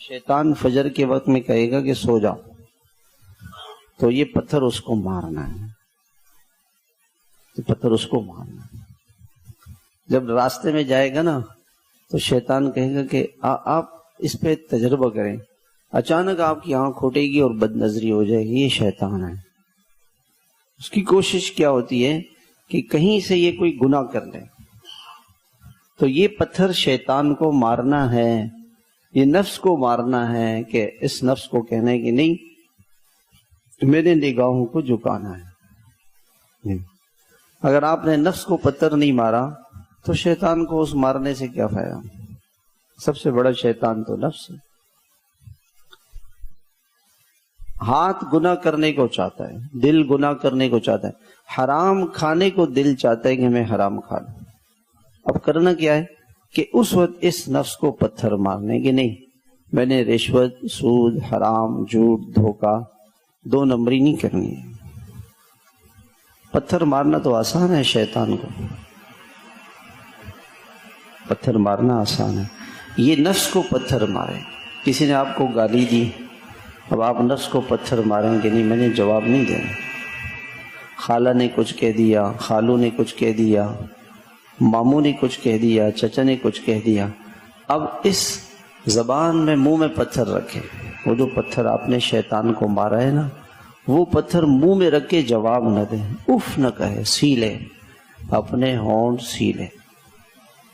شیطان فجر کے وقت میں کہے گا کہ سو جاؤ، تو یہ پتھر اس کو مارنا ہے، تو پتھر اس کو مارنا ہے۔ جب راستے میں جائے گا نا تو شیطان کہے گا کہ آپ اس پہ تجربہ کریں، اچانک آپ کی آنکھ کھوٹے گی اور بد نظری ہو جائے گی، یہ شیطان ہے۔ اس کی کوشش کیا ہوتی ہے کہ کہیں سے یہ کوئی گناہ کر لے، تو یہ پتھر شیطان کو مارنا ہے، یہ نفس کو مارنا ہے، کہ اس نفس کو کہنا ہے کہ نہیں، میرے نگاہوں کو جھکانا ہے۔ اگر آپ نے نفس کو پتھر نہیں مارا تو شیطان کو اس مارنے سے کیا فائدہ؟ سب سے بڑا شیطان تو نفس ہے۔ ہاتھ گناہ کرنے کو چاہتا ہے، دل گناہ کرنے کو چاہتا ہے، حرام کھانے کو دل چاہتا ہے کہ میں حرام کھا لوں۔ اب کرنا کیا ہے کہ اس وقت اس نفس کو پتھر مارنے کہ نہیں، میں نے رشوت، سود، حرام، جھوٹ، دھوکہ، 2 نمبری نہیں کرنی ہے۔ پتھر مارنا تو آسان ہے، شیطان کو پتھر مارنا آسان ہے، یہ نفس کو پتھر مارے۔ کسی نے آپ کو گالی دی، اب آپ نفس کو پتھر ماریں کہ نہیں، میں نے جواب نہیں دینا۔ خالہ نے کچھ کہہ دیا، خالو نے کچھ کہہ دیا، ماموں نے کچھ کہہ دیا، چچا نے کچھ کہہ دیا، اب اس زبان میں منہ میں پتھر رکھے۔ وہ جو پتھر آپ نے شیطان کو مارا ہے نا، وہ پتھر منہ میں رکھ کے جواب نہ دے، اف نہ کہے، سی لے، اپنے ہونٹ سی لے۔